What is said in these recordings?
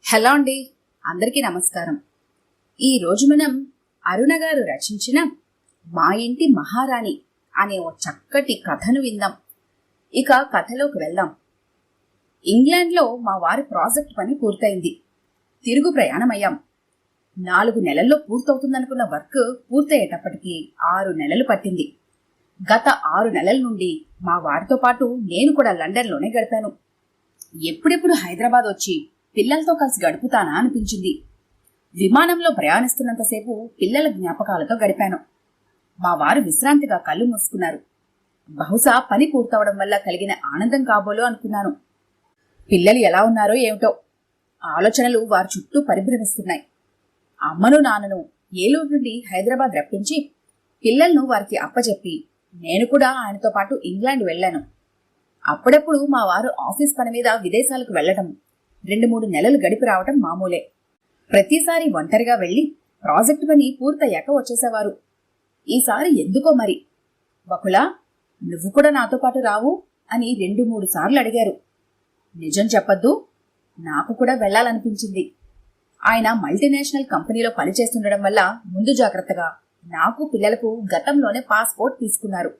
Hello అండి, అందరికీ నమస్కారం. ఈరోజు మనం అరుణ గారు రచించిన మా ఇంటి మహారాణి అనే ఓ చక్కటి కథను విందాం. ఇక కథలోకి వెళ్దాం. ఇంగ్లాండ్లో మా వారి ప్రాజెక్ట్ పని పూర్తయింది. తిరుగు ప్రయాణమయ్యాం. 4 నెలల్లో పూర్తవుతుందనుకున్న వర్క్ పూర్తయ్యేటప్పటికీ 6 నెలలు పట్టింది. గత 6 నెలల నుండి మా వారితో పాటు నేను కూడా లండన్లోనే గడిపాను. ఎప్పుడెప్పుడు హైదరాబాద్ వచ్చి పిల్లలతో కలిసి గడుపుతానా అనిపించింది. విమానంలో ప్రయాణిస్తున్నంతసేపు పిల్లల జ్ఞాపకాలతో గడిపాను. మా వారు విశ్రాంతిగా కళ్ళు మూసుకున్నారు. బహుశా పని పూర్తవడం వల్ల కలిగిన ఆనందం కాబోలో అనుకున్నాను. పిల్లలు ఎలా ఉన్నారో ఏమిటో ఆలోచనలు వారి చుట్టూ పరిభ్రమిస్తున్నాయి. అమ్మను నాన్నను ఏలూరు నుండి హైదరాబాద్ రప్పించి పిల్లలను వారికి అప్పచెప్పి నేను కూడా ఆయనతో పాటు ఇంగ్లాండ్ వెళ్లాను. అప్పుడప్పుడు మా వారు ఆఫీస్ పని మీద విదేశాలకు వెళ్లడం, 2-3 నెలలు గడిపి రావటం మామూలే. ప్రతిసారి ఒంటరిగా వెళ్లి ప్రాజెక్టు పని పూర్తయ్యాక వచ్చేసేవారు. ఈసారి ఎందుకో మరి వకులా, నువ్వు కూడా నాతో పాటు రావు అని 2-3 సార్లు అడిగారు. నిజం చెప్పద్దు, నాకు కూడా వెళ్లాలనిపించింది. ఆయన మల్టీనేషనల్ కంపెనీలో పనిచేస్తుండడం వల్ల ముందు జాగ్రత్తగా నాకు పిల్లలకు గతంలోనే పాస్పోర్ట్ తీసుకున్నారు.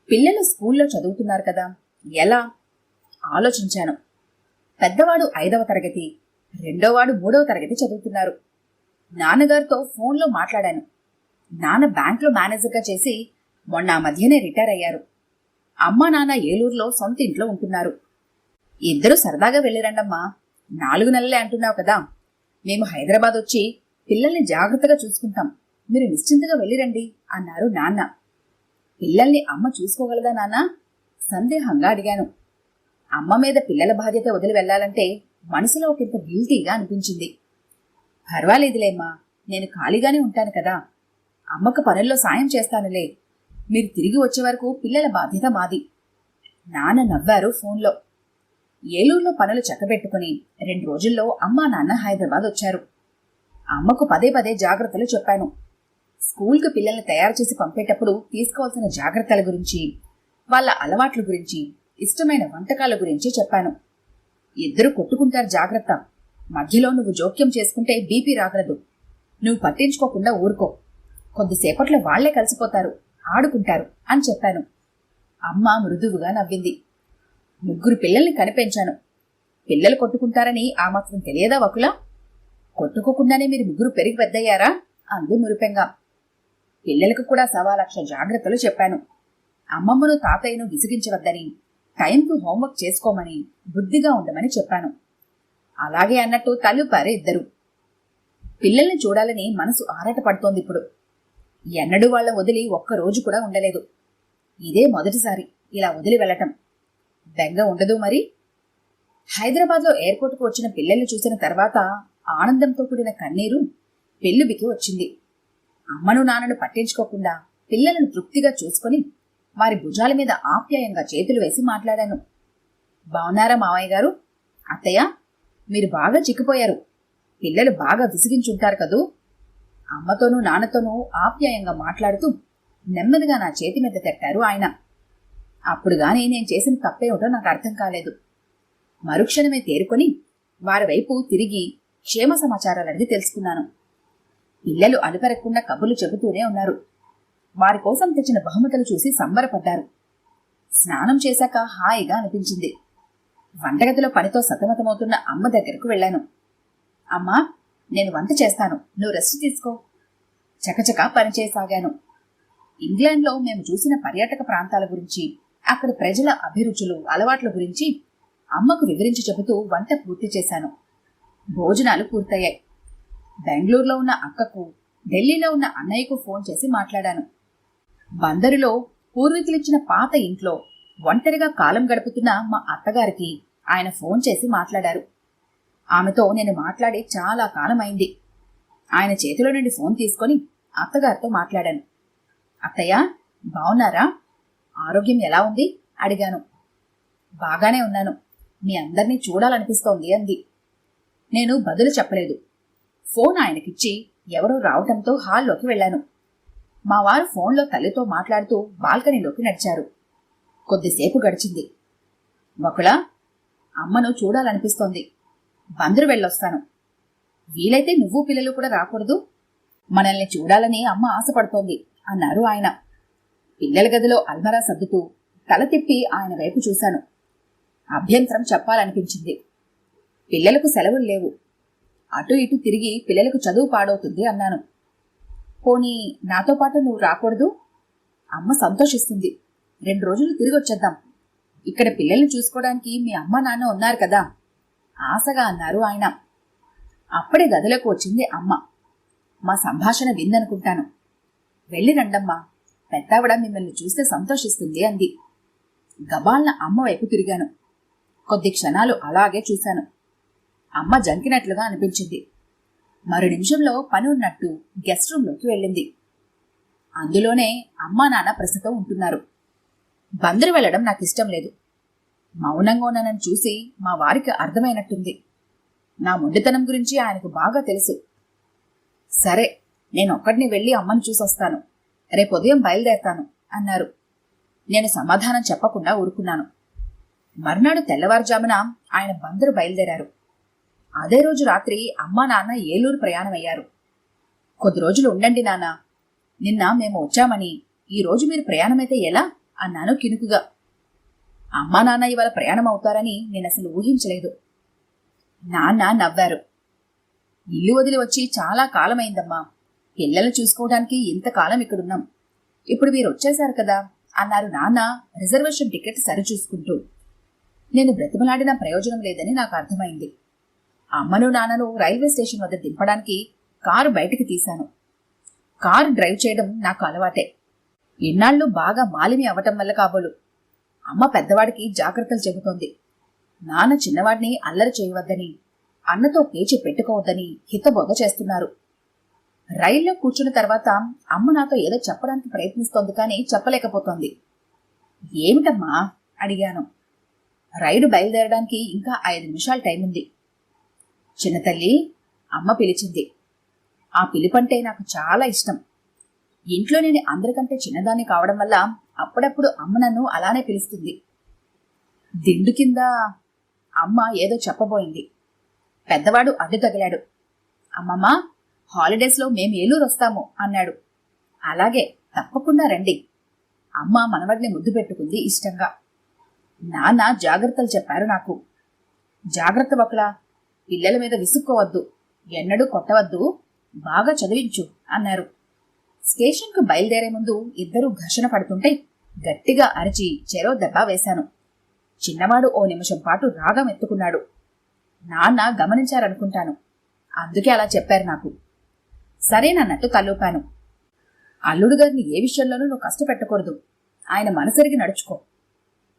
పిల్లలు స్కూల్లో చదువుతున్నారు కదా, ఎలా ఆలోచించాను. పెద్దవాడు 5వ తరగతి, రెండోవాడు 3వ తరగతి చదువుతున్నారు. నాన్నగారితో ఫోన్లో మాట్లాడాను. నాన్న బ్యాంక్లో మేనేజర్గా చేసి మొన్న మధ్యనే రిటైర్ అయ్యారు. అమ్మా నాన్న ఏలూరులో సొంత ఇంట్లో ఉంటున్నారు. ఇద్దరూ సరదాగా వెళ్ళిరండమ్మా, 4 నెలలే అంటున్నావు కదా, మేము హైదరాబాద్ వచ్చి పిల్లల్ని జాగ్రత్తగా చూసుకుంటాం, మీరు నిశ్చింతగా వెళ్ళిరండి అన్నారు నాన్న. పిల్లల్ని అమ్మ చూసుకోగలదా నాన్న? సందేహంగా అడిగాను. అమ్మ మీద పిల్లల బాధ్యత వదిలి వెళ్లాలంటే మనసులో ఒకంత గిల్టీగా అనిపించింది. పర్వాలేదులేమ్మా, నేను ఖాళీగానే ఉంటాను కదా, అమ్మకు పనుల్లో సాయం చేస్తానులే, మీరు తిరిగి వచ్చే వరకు పిల్లల బాధ్యత మాది. నాన్న నవ్వారు ఫోన్లో. ఏలూరులో పనులు చక్కబెట్టుకుని 2 రోజుల్లో అమ్మా నాన్న హైదరాబాద్ వచ్చారు. అమ్మకు పదే పదే జాగ్రత్తలు చెప్పాను. స్కూల్కి పిల్లల్ని తయారు చేసి పంపేటప్పుడు తీసుకోవాల్సిన జాగ్రత్తల గురించి, వాళ్ళ అలవాట్ల గురించి, ఇష్టమైన వంటకాల గురించి చెప్పాను. ఇద్దరు కొట్టుకుంటారు, జాగ్రత్త, మధ్యలో నువ్వు జోక్యం చేసుకుంటే బీపీ రాగలదు, నువ్వు పట్టించుకోకుండా ఊరుకో, కొద్దిసేపట్లో వాళ్లే కలిసిపోతారు, ఆడుకుంటారు అని చెప్పాను. అమ్మ మృదువుగా నవ్వింది. 3 పిల్లల్ని కనిపెంచాను. పిల్లలు కొట్టుకుంటారని ఆ మాత్రం తెలియదా వకులా? కొట్టుకోకుండానే మీరు 3 పెరిగి పెద్దయ్యారా అంది మురిపెంగా. పిల్లలకు కూడా 1,00,000 జాగ్రత్తలు చెప్పాను. అమ్మమ్మను తాతయ్యను విసిగించవద్దని, టైంకు హోంవర్క్ చేసుకోమని, బుద్ధిగా ఉండమని చెప్పాను. అలాగే అన్నట్టు తల్లుపారే ఇద్దరు. పిల్లల్ని చూడాలని మనసు ఆరాటపడుతోంది ఇప్పుడు. ఎన్నడూ వాళ్ల వదిలి ఒక్కరోజు కూడా ఉండలేదు. ఇదే మొదటిసారి ఇలా వదిలి వెళ్లటం. బెంగ ఉండదు మరి? హైదరాబాద్లో ఎయిర్పోర్టుకు వచ్చిన పిల్లల్ని చూసిన తర్వాత ఆనందంతో కూడిన కన్నీరు పెళ్ళుబికి వచ్చింది. అమ్మను నాన్నను పట్టించుకోకుండా పిల్లలను తృప్తిగా చూసుకుని వారి భుజాల మీద ఆప్యాయంగా చేతులు వేసి మాట్లాడాను. బావున్నారా మావయ్య గారు? అత్తయ్య, మీరు బాగా చిక్కిపోయారు, పిల్లలు బాగా విసిగించుంటారు కదూ. అమ్మతోనూ నాన్నతోనూ ఆప్యాయంగా మాట్లాడుతూ నెమ్మదిగా నా చేతి మీద తట్టారు ఆయన. అప్పుడుగాని నేను చేసిన తప్పేమిటో నాకు అర్థం కాలేదు. మరుక్షణమే తేరుకొని వారి వైపు తిరిగి క్షేమ సమాచారాలు అడిగి తెలుసుకున్నాను. పిల్లలు అలుపెరగకుండా కబుర్లు చెబుతూనే ఉన్నారు. వారి కోసం తెచ్చిన బహుమతులు చూసి సంబరపడ్డారు. స్నానం చేశాక హాయిగా అనిపించింది. వంటగదిలో పనితో సతమతమవుతున్న అమ్మ దగ్గరకు వెళ్లాను. అమ్మా, నేను వంట చేస్తాను, నువ్వు రెస్ట్ తీసుకో. చకచకా పనిచేయసాగాను. ఇంగ్లాండ్లో మేము చూసిన పర్యాటక ప్రాంతాల గురించి, అక్కడి ప్రజల అభిరుచులు, అలవాట్ల గురించి అమ్మకు వివరించి చెబుతూ వంట పూర్తి చేశాను. భోజనాలు పూర్తయ్యాయి. బెంగళూరులో ఉన్న అక్కకు, ఢిల్లీలో ఉన్న అన్నయ్యకు ఫోన్ చేసి మాట్లాడాను. బందరులో పూర్వీకులిచ్చిన పాత ఇంట్లో ఒంటరిగా కాలం గడుపుతున్న మా అత్తగారికి ఆయన ఫోన్ చేసి మాట్లాడారు. ఆమెతో నేను మాట్లాడి చాలా కాలం అయింది. ఆయన చేతిలో నుండి ఫోన్ తీసుకొని అత్తగారితో మాట్లాడాను. అత్తయ్య, బావున్నారా? ఆరోగ్యం ఎలా ఉంది అడిగాను. బాగానే ఉన్నాను, మీ అందరినీ చూడాలనిపిస్తోంది అంది. నేను బదులు చెప్పలేదు. ఫోన్ ఆయనకిచ్చి ఎవరో రావటంతో హాల్లోకి వెళ్లాను. మా వారు ఫోన్లో తల్లితో మాట్లాడుతూ బాల్కనీలోకి నడిచారు. కొద్దిసేపు గడిచింది. వకులా, అమ్మను చూడాలనిపిస్తోంది, బందరు వెళ్ళొస్తాను. వీలైతే నువ్వు పిల్లలు కూడా రాకూడదు? మనల్ని చూడాలని అమ్మ ఆశపడుతోంది అన్నారు ఆయన. పిల్లల గదిలో అల్మరా సర్దుతూ తల తిప్పి ఆయన వైపు చూశాను. అభ్యంతరం చెప్పాలనిపించింది. పిల్లలకు సెలవులు లేవు. అటు ఇటు తిరిగి పిల్లలకు చదువు పాడవుతుంది అన్నాను. పోనీ నాతో పాటు నువ్వు రాకూడదు? అమ్మ సంతోషిస్తుంది. 2 రోజులు తిరిగి వచ్చేద్దాం. ఇక్కడ పిల్లల్ని చూసుకోవడానికి మీ అమ్మ నాన్న ఉన్నారు కదా ఆశగా అన్నారు ఆయన. అప్పుడే గదిలోకి వచ్చింది అమ్మ. మా సంభాషణ విందనుకుంటాను. వెళ్ళి రండమ్మా, పెద్దావిడ మిమ్మల్ని చూస్తే సంతోషిస్తుంది అంది. గబాల్న అమ్మ వైపు తిరిగాను. కొద్ది క్షణాలు అలాగే చూశాను. అమ్మ జంకినట్లుగా అనిపించింది. మరో నిమిషంలో పని ఉన్నట్టు గెస్ట్ రూంలోకి వెళ్ళింది. అందులోనే అమ్మా నాన్న ప్రస్తుతం ఉంటున్నారు. బందరు వెళ్లడం నాకిష్టం లేదు. మౌనంగా ఉన్నానని చూసి మా వారికి అర్థమైనట్టుంది. నా మొండితనం గురించి ఆయనకు బాగా తెలుసు. సరే, నేనొక్కడిని వెళ్ళి అమ్మను చూసొస్తాను. రేపు ఉదయం బయలుదేరతాను అన్నారు. నేను సమాధానం చెప్పకుండా ఊరుకున్నాను. మర్నాడు తెల్లవారుజామున ఆయన బందరు బయలుదేరారు. అదే రోజు రాత్రి అమ్మా నాన్న ఏలూరు ప్రయాణమయ్యారు. కొద్ది రోజులు ఉండండి నాన్న, నిన్న మేము వచ్చామని ఈ రోజు మీరు ప్రయాణమైతే ఎలా అన్నాను కినుకుగా. అమ్మా నాన్న ఇవాళ ప్రయాణం అవుతారని నేనసలు ఊహించలేదు. నాన్న నవ్వారు. ఇల్లు వదిలి వచ్చి చాలా కాలమైందమ్మా. పిల్లల్ని చూసుకోవడానికి ఇంతకాలం ఇక్కడున్నాం. ఇప్పుడు మీరు వచ్చేశారు కదా అన్నారు నాన్న రిజర్వేషన్ టికెట్ సరిచూసుకుంటూ. నేను బ్రతిమలాడిన ప్రయోజనం లేదని నాకు అర్థమైంది. అమ్మను నాన్నను రైల్వే స్టేషన్ వద్ద దింపడానికి కారు బయటికి తీశాను. కారు డ్రైవ్ చేయడం నాకు అలవాటే. ఇన్నాళ్ళు బాగా మాలిమి అవ్వటం వల్ల కాబోలు. అమ్మ పెద్దవాడికి జాగ్రత్తలు చెబుతోంది. నాన్న చిన్నవాడిని అల్లరి చేయవద్దని, అన్నతో పేచి పెట్టుకోవద్దని హితబోధ చేస్తున్నారు. రైల్లో కూర్చున్న తర్వాత అమ్మ నాతో ఏదో చెప్పడానికి ప్రయత్నిస్తోంది కానీ చెప్పలేకపోతోంది. ఏమిటమ్మా అడిగాను. రైలు బయలుదేరడానికి ఇంకా 5 నిమిషాలు టైం ఉంది. చిన్నతల్లి, అమ్మ పిలిచింది. ఆ పిలుపంటే నాకు చాలా ఇష్టం. ఇంట్లో నేను అందరికంటే చిన్నదాన్ని కావడం వల్ల అప్పుడప్పుడు అమ్మ నన్ను అలానే పిలుస్తుంది. దిండు కింద అమ్మ ఏదో చెప్పబోయింది. పెద్దవాడు అడ్డు తగిలాడు. అమ్మమ్మ, హాలిడేస్లో మేము ఏలూరు వస్తాము అన్నాడు. అలాగే, తప్పకుండా రండి. అమ్మ మనవడిని ముద్దు పెట్టుకుంది ఇష్టంగా. నాన్న జాగ్రత్తలు చెప్పారు నాకు. జాగ్రత్త ఒకలా, పిల్లల మీద విసుక్కోవద్దు, ఎన్నడూ కొట్టవద్దు, బాగా చదివించు అన్నారు. స్టేషన్కు బయలుదేరే ముందు ఇద్దరూ ఘర్షణ పడుతుంటే గట్టిగా అరిచి చెరో దెబ్బ వేశాను. చిన్నవాడు ఓ నిమిషం పాటు రాగం ఎత్తుకున్నాడు. నాన్న గమనించారనుకుంటాను. అందుకే అలా చెప్పారు నాకు. సరేనన్నట్టు తల్లూపాను. అల్లుడు గారిని ఏ విషయంలోనూ నువ్వు కష్టపెట్టకూడదు. ఆయన మనసరిగి నడుచుకో.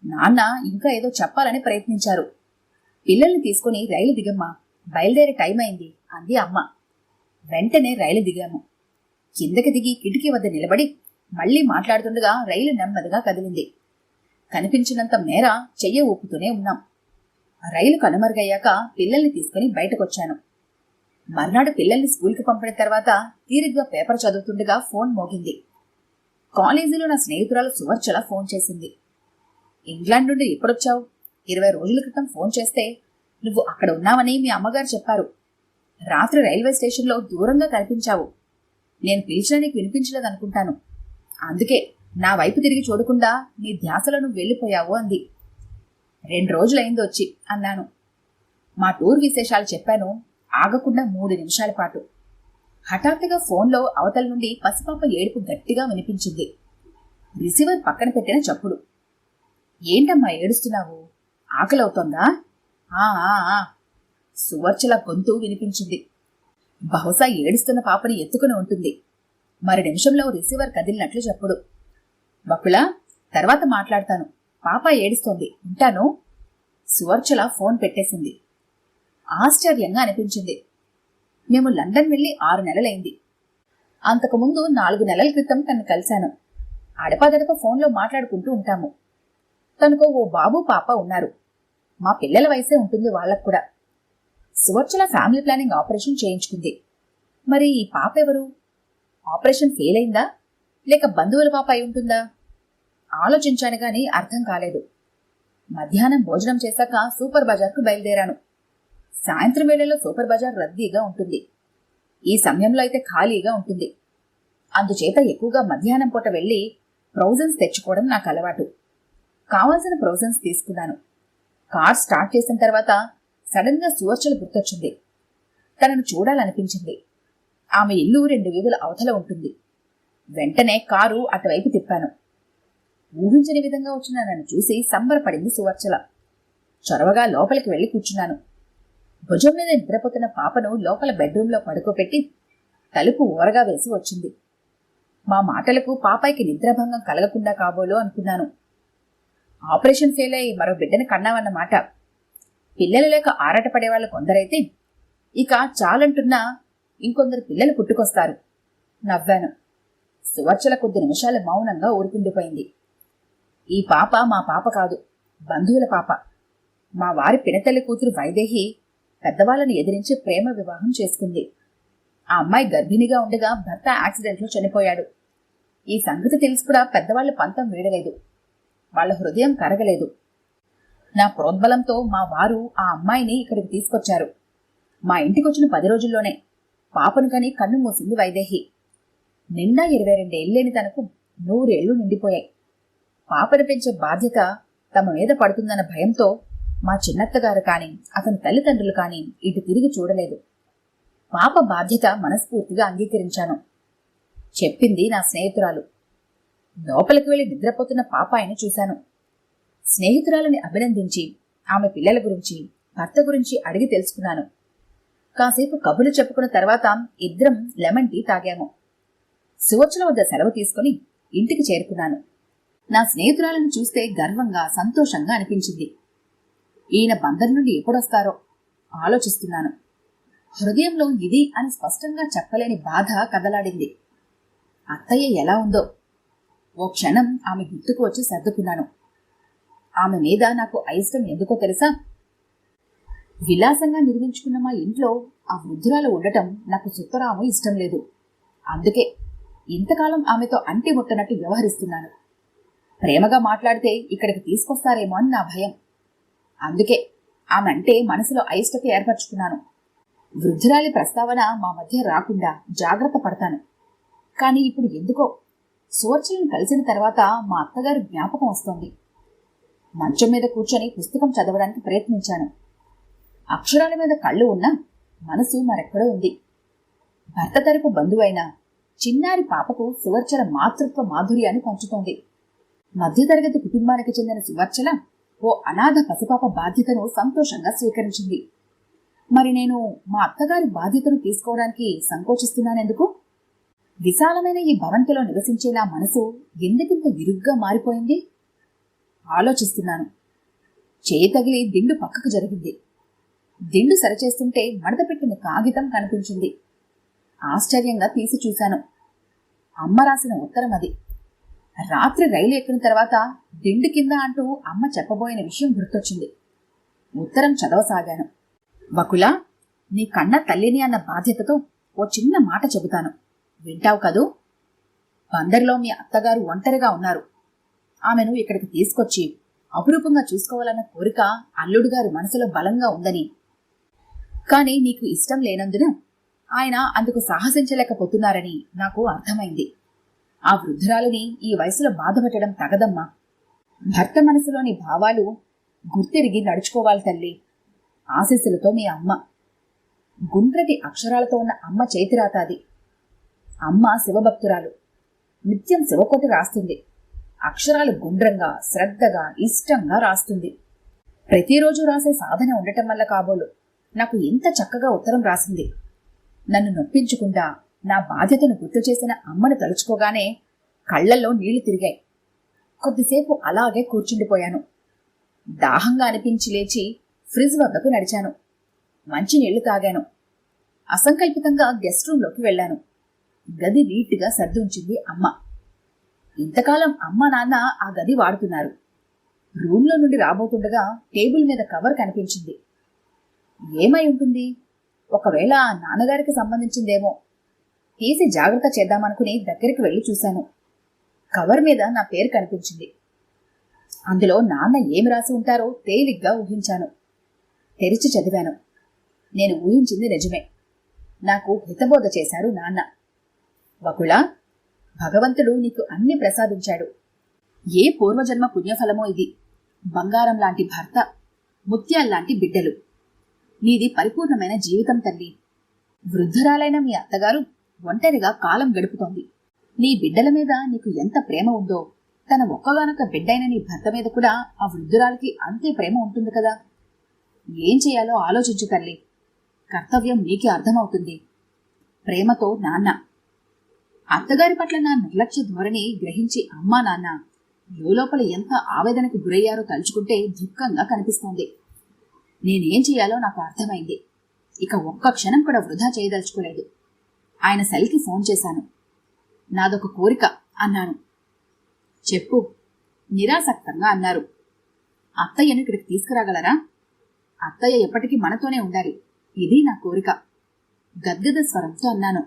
నాన్న ఇంకా ఏదో చెప్పాలని ప్రయత్నించారు. పిల్లల్ని తీసుకుని రైలు దిగమ్మా, బయలుదేరే టైం అయింది అంది అమ్మ. వెంటనే రైలు దిగాము. కిందకి దిగి కిటికీ వద్ద నిలబడి మళ్లీ మాట్లాడుతుండగా రైలు నెమ్మదిగా కదిలింది. కనిపించినంత మేర చెయ్య ఊపుతూనే ఉన్నాం. రైలు కనుమరుగయ్యాక పిల్లల్ని తీసుకుని బయటకొచ్చాను. మర్నాడు పిల్లల్ని స్కూల్కి పంపిన తర్వాత తీరిగ్గా పేపర్ చదువుతుండగా ఫోన్ మోగింది. కాలేజీలో నా స్నేహితురాలు సువర్చల ఫోన్ చేసింది. ఇంగ్లాండ్ నుండి ఎప్పుడొచ్చావు? 20 రోజుల క్రితం ఫోన్ చేస్తే నువ్వు అక్కడ ఉన్నావని మీ అమ్మగారు చెప్పారు. రాత్రి రైల్వే స్టేషన్లో దూరంగా కనిపించావు. నేను పిలిచినా నీకు వినిపించలేదనుకుంటాను. అందుకే నా వైపు తిరిగి చూడకుండా నీ ధ్యాసలో నువ్వు వెళ్ళిపోయావు అంది. 2 రోజులైంది వచ్చి అన్నాను. మా టూర్ విశేషాలు చెప్పాను, ఆగకుండా 3 నిమిషాల పాటు. హఠాత్తుగా ఫోన్లో అవతల నుండి పసిపాప ఏడుపు గట్టిగా వినిపించింది. రిసీవర్ పక్కన పెట్టిన చప్పుడు. ఏంటమ్మా ఏడుస్తున్నావు? ఆకలవుతోందా? సువర్చల గొంతు వినిపించింది. బహుశా ఏడుస్తున్న పాపని ఎత్తుకుని ఉంటుంది. మరి నిమిషంలో రిసీవర్ కదిలినట్లు చెప్పుడు. బకులా, తర్వాత మాట్లాడతాను. పాప ఏడుస్తోంది, ఉంటాను. సువర్చల ఫోన్ పెట్టేసింది. ఆశ్చర్యంగా అనిపించింది. మేము లండన్ వెళ్ళి 6 నెలలైంది. అంతకుముందు 4 నెలల క్రితం తను కలిశాను. అడపాదడప ఫోన్లో మాట్లాడుకుంటూ ఉంటాము. తనకు ఓ బాబు పాప ఉన్నారు. మా పిల్లల వయసే ఉంటుంది వాళ్ళకు కూడా. సువర్చల ఫ్యామిలీ ప్లానింగ్ ఆపరేషన్ చేయించుకుంది. మరి ఈ పాప ఎవరు? ఆపరేషన్ ఫెయిల్ అయిందా, లేక బంధువుల పాప అయి ఉంటుందా? ఆలోచించాను గాని అర్థం కాలేదు. మధ్యాహ్నం భోజనం చేశాక సూపర్ బజార్కు బయలుదేరాను. సాయంత్రం వేళలో సూపర్ బజార్ రద్దీగా ఉంటుంది. ఈ సమయంలో అయితే ఖాళీగా ఉంటుంది. అందుచేత ఎక్కువగా మధ్యాహ్నం పూట వెళ్ళి ప్రొవిజన్స్ తెచ్చుకోవడం నాకు అలవాటు. కావాల్సిన ప్రొవిజన్స్ తీసుకున్నాను. కార్ స్టార్ట్ చేసిన తర్వాత సడన్ గా సువర్చల గుర్తొచ్చింది. తనను చూడాలనిపించింది. ఆమె ఇల్లు 2 వీధుల అవతల ఉంటుంది. వెంటనే కారు అటువైపు తిప్పాను. ఊహించని విధంగా వచ్చిన నన్ను చూసి సంబరపడింది సువర్చల. చొరవగా లోపలికి వెళ్లి కూర్చున్నాను. భుజం మీద నిద్రపోతున్న పాపను లోపల బెడ్రూంలో పడుకోపెట్టి తలుపు ఊరగా వేసి వచ్చింది. మా మాటలకు పాపాయికి నిద్రాభంగం కలగకుండా కాబోలు అనుకున్నాను. ఆపరేషన్ ఫెయిల్ అయి మరో బిడ్డను కన్నామన్నమాట. పిల్లలు లేక ఆరాటపడేవాళ్ళు కొందరైతే ఇక చాలంటున్నా ఇంకొందరు పిల్లలు పుట్టుకొస్తారు. నవ్వాను. సువర్చల కొద్ది నిమిషాలు మౌనంగా ఊరుకుండిపోయింది. ఈ పాప మా పాప కాదు, బంధువుల పాప. మా వారి పినతల్లి కూతురు వైదేహి పెద్దవాళ్ళని ఎదిరించి ప్రేమ వివాహం చేసుకుంది. ఆ అమ్మాయి గర్భిణిగా ఉండగా భర్త యాక్సిడెంట్లో చనిపోయాడు. ఈ సంగతి తెలిసి కూడా పెద్దవాళ్లు పంతం వీడలేదు. వాళ్ల హృదయం కరగలేదు. నా ప్రోద్బలంతో మా వారు ఆ అమ్మాయిని ఇక్కడికి తీసుకొచ్చారు. మా ఇంటికొచ్చిన 10 రోజుల్లోనే పాపను కని కన్ను మూసింది వైదేహి. నిండా 22 ఏళ్లేని తనకు 100 ఏళ్లు నిండిపోయాయి. పాపను పెంచే బాధ్యత తమ మీద పడుతుందన్న భయంతో మా చిన్నత్తగారు కాని అతని తల్లిదండ్రులు కాని ఇటు తిరిగి చూడలేదు. పాప బాధ్యత మనస్ఫూర్తిగా అంగీకరించాను. చెప్పింది నా స్నేహితురాలు. లోపలికి వెళ్లి నిద్రపోతున్న పాపాయిని చూశాను. స్నేహితురాలని అభినందించి ఆమె పిల్లల గురించి, భర్త గురించి అడిగి తెలుసుకున్నాను. కాసేపు కబుర్లు చెప్పుకున్న తర్వాత ఇద్దరం లెమన్ టీ తాగాము. సువర్చల వద్ద సెలవు తీసుకుని ఇంటికి చేరుకున్నాను. నా స్నేహితురాలను చూస్తే గర్వంగా, సంతోషంగా అనిపించింది. ఈయన బందర్ నుండి ఎప్పుడొస్తారో ఆలోచిస్తున్నాను. హృదయంలో ఇది అని స్పష్టంగా చెప్పలేని బాధ కదలాడింది. అత్తయ్య ఎలా ఉందో ఓ క్షణం ఆమె గుర్తుకు వచ్చి సర్దుకున్నాను. ఆమె మీద నాకు అయిష్టం ఎందుకో తెలుసా? విలాసంగా నిర్మించుకున్న మా ఇంట్లో ఆ వృద్ధురాలు ఉండటం నాకు సుత్తరాము ఇష్టం లేదు. అందుకే ఇంతకాలం ఆమెతో అంటి ముట్టనట్టు వ్యవహరిస్తున్నాను. ప్రేమగా మాట్లాడితే ఇక్కడికి తీసుకొస్తారేమో అని నా భయం. అందుకే ఆమె అంటే మనసులో అయిష్టత ఏర్పరచుకున్నాను. వృద్ధురాలి ప్రస్తావన మా మధ్య రాకుండా జాగ్రత్త పడతాను. కానీ ఇప్పుడు ఎందుకో సువర్చలను కలిసిన తర్వాత మా అత్తగారు జ్ఞాపకం వస్తోంది. మంచం మీద కూర్చొని పుస్తకం చదవడానికి ప్రయత్నించాను. అక్షరాల మీద కళ్ళు ఉన్నా మనసు మరెక్కడో ఉంది. భర్త తరపు బంధువైన చిన్నారి పాపకు సువర్చల మాతృత్వ మాధుర్యాన్ని పంచుతోంది. మధ్యతరగతి కుటుంబానికి చెందిన సువర్చల ఓ అనాథ పసిపాప బాధ్యతను సంతోషంగా స్వీకరించింది. మరి నేను మా అత్తగారి బాధ్యతను తీసుకోవడానికి సంకోచిస్తున్నానెందుకు? విశాలమైన ఈ భవంతిలో నివసించే నా మనసు ఎందుకింత ఇరుగ్గా మారిపోయింది? ఆలోచిస్తున్నాను. చేయి తగిలి దిండు పక్కకు జరిగింది. దిండు సరిచేస్తుంటే మడత పెట్టిన కాగితం కనిపించింది. ఆశ్చర్యంగా తీసి చూశాను. అమ్మ రాసిన ఉత్తరం అది. రాత్రి రైలు ఎక్కిన తర్వాత దిండు కింద అంటూ అమ్మ చెప్పబోయిన విషయం గుర్తొచ్చింది. ఉత్తరం చదవసాగాను. వకులా, నీ కన్న తల్లిని అన్న బాధ్యతతో ఓ చిన్న మాట చెబుతాను, వింటావు కదూ? బందర్లో మీ అత్తగారు ఒంటరిగా ఉన్నారు. ఆమెను ఇక్కడికి తీసుకొచ్చి అపురూపంగా చూసుకోవాలన్న కోరిక అల్లుడుగారు మనసులో బలంగా ఉందని, కాని నీకు ఇష్టం లేనందున ఆయన అందుకు సాహసించలేకపోతున్నారని నాకు అర్థమైంది. ఆ వృద్ధురాలిని ఈ వయసులో బాధపెట్టడం తగదమ్మా. భర్త మనసులోని భావాలు గుర్తిరిగి నడుచుకోవాలి తల్లి. ఆశీస్సులతో మీ అమ్మ. గుండ్రటి అక్షరాలతో ఉన్న అమ్మ చేతిరాత అది. అమ్మ శివభక్తురాలు. నిత్యం శివకోటి రాస్తుంది. అక్షరాలు గుండ్రంగా, శ్రద్ధగా, ఇష్టంగా రాస్తుంది. ప్రతిరోజు రాసే సాధన ఉండటం వల్ల కాబోలు నాకు ఇంత చక్కగా ఉత్తరం రాసింది. నన్ను నొప్పించకుండా నా బాధ్యతను గుర్తు చేసిన అమ్మను తలుచుకోగానే కళ్లల్లో నీళ్లు తిరిగాయి. కొద్దిసేపు అలాగే కూర్చుండిపోయాను. దాహంగా అనిపించి లేచి ఫ్రిజ్ వద్దకు నడిచాను. మంచినీళ్లు తాగాను. అసంకల్పితంగా గెస్ట్ రూంలోకి వెళ్లాను. గది నీట్గా సర్ది ఉంచింది అమ్మ. ఇంతకాలం అమ్మ నాన్న ఆ గది వాడుతున్నారు. రూంలో నుండి రాబోతుండగా టేబుల్ మీద కవర్ కనిపించింది. ఏమై ఉంటుంది? ఒకవేళ నాన్నగారికి సంబంధించిందేమో. తీసి జాగ్రత్త చేద్దామనుకుని దగ్గరికి వెళ్లి చూశాను. కవర్ మీద నా పేరు కనిపించింది. అందులో నాన్న ఏమి రాసి ఉంటారో తేలిగ్గా ఊహించాను. తెరిచి చదివాను. నేను ఊహించింది నిజమే. నాకు హితబోధ చేశారు నాన్న. వకుళా, భగవంతుడు నీకు అన్ని ప్రసాదించాడు. ఏ పూర్వజన్మ పుణ్యఫలమో ఇది. బంగారం లాంటి భర్త, ముత్యాల్లాంటి బిడ్డలు. నీది పరిపూర్ణమైన జీవితం తల్లి. వృద్ధురాలైన మీ అత్తగారు ఒంటరిగా కాలం గడుపుతోంది. నీ బిడ్డల మీద నీకు ఎంత ప్రేమ ఉందో, తన ఒక్కగానొక్క బిడ్డైన నీ భర్త మీద కూడా ఆ వృద్ధురాలికి అంతే ప్రేమ ఉంటుంది కదా. ఏం చేయాలో ఆలోచించు తల్లి. కర్తవ్యం నీకే అర్థమవుతుంది. ప్రేమతో నాన్న. అత్తగారి పట్ల నా నిర్లక్ష్య ధోరణి గ్రహించి అమ్మా నాన్న లోపల ఎంత ఆవేదనకు గురయ్యారో తలుచుకుంటే దుఃఖంగా కనిపిస్తోంది. నేనేం చేయాలో నాకు అర్థమైంది. ఇక ఒక్క క్షణం కూడా వృధా చేయదలుచుకోలేదు. ఆయన సెల్కి ఫోన్ చేశాను. నాదొక కోరిక అన్నాను. చెప్పు, నిరాసక్తంగా అన్నారు. అత్తయ్యను ఇక్కడికి తీసుకురాగలరా? అత్తయ్య ఎప్పటికీ మనతోనే ఉండాలి. ఇది నా కోరిక. గద్గద స్వరంతో అన్నాను.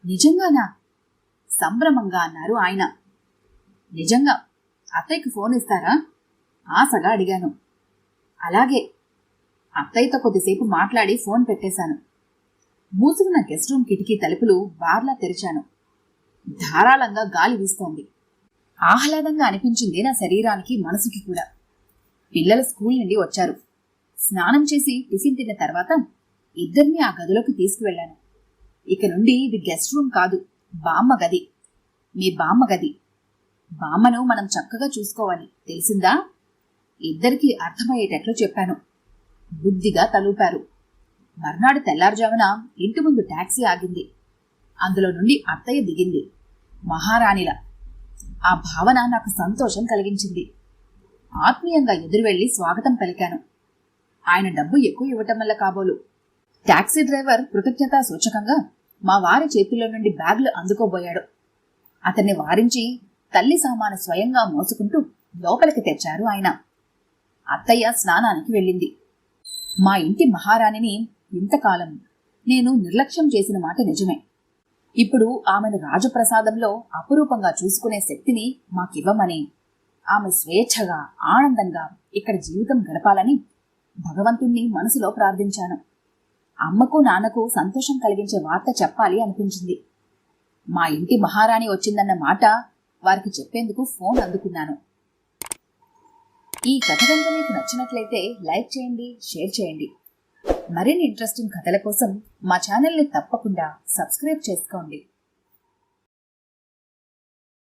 నిజంగానా? సంభ్రమంగా అన్నారు ఆయన. నిజంగా. అత్తయ్యకి ఫోన్ ఇస్తారా? ఆశగా అడిగాను. అలాగే. అత్తయ్యతో కొద్దిసేపు మాట్లాడి ఫోన్ పెట్టేశాను. మూసుకున్న గెస్ట్ రూమ్ కిటికీ తలుపులు బార్లా తెరిచాను. ధారాళంగా గాలి వీస్తోంది. ఆహ్లాదంగా అనిపించింది నా శరీరానికి, మనసుకి కూడా. పిల్లలు స్కూల్ నుండి వచ్చారు. స్నానం చేసి టిఫిన్ తిన్న తర్వాత ఇద్దరిని ఆ గదిలోకి తీసుకువెళ్లాను. ఇక నుండి ఇది గెస్ట్ రూమ్ కాదు, బామ్మ గది. మీ బామ్మ గది. బామ్మను మనం చక్కగా చూసుకోవాలి, తెలిసిందా? ఇద్దరికీ అర్థమయ్యేటట్లు చెప్పాను. బుద్ధిగా తలూపారు. మర్నాడు తెల్లారుజామున ఇంటి ముందు టాక్సీ ఆగింది. అందులో నుండి అత్తయ్య దిగింది, మహారాణిలా. ఆ భావన నాకు సంతోషం కలిగించింది. ఆత్మీయంగా ఎదురువెళ్లి స్వాగతం పలికాను. ఆయన డబ్బు ఎక్కువ ఇవ్వటం వల్ల కాబోలు టాక్సీ డ్రైవర్ కృతజ్ఞతా సూచకంగా మా వారి చేతుల్లో నుండి బ్యాగులు అందుకోబోయాడు. అతన్ని వారించి తల్లి సామాను స్వయంగా మోసుకుంటూ లోపలికి తెచ్చారు ఆయన. అత్తయ్య స్నానానికి వెళ్ళింది. మా ఇంటి మహారాణిని ఇంతకాలం నేను నిర్లక్ష్యం చేసిన మాట నిజమే. ఇప్పుడు ఆమెను రాజప్రసాదంలో అపురూపంగా చూసుకునే శక్తిని మాకివ్వమని, ఆమె స్వేచ్ఛగా ఆనందంగా ఇక్కడ జీవితం గడపాలని భగవంతుణ్ణి మనసులో ప్రార్థించాను. అమ్మకు నాన్నకు సంతోషం కలిగించే వార్త చెప్పాలి అనిపించింది. మా ఇంటి మహారాణి వచ్చిందన్న మాట వారికి చెప్పేందుకు ఫోన్ అందుకున్నాను. ఈ కథ కనుక మీకు నచ్చినట్లయితే లైక్ చేయండి, షేర్ చేయండి. మరిన్ని ఇంట్రెస్టింగ్ కథల కోసం మా ఛానల్ని తప్పకుండా సబ్స్క్రైబ్ చేసుకోండి.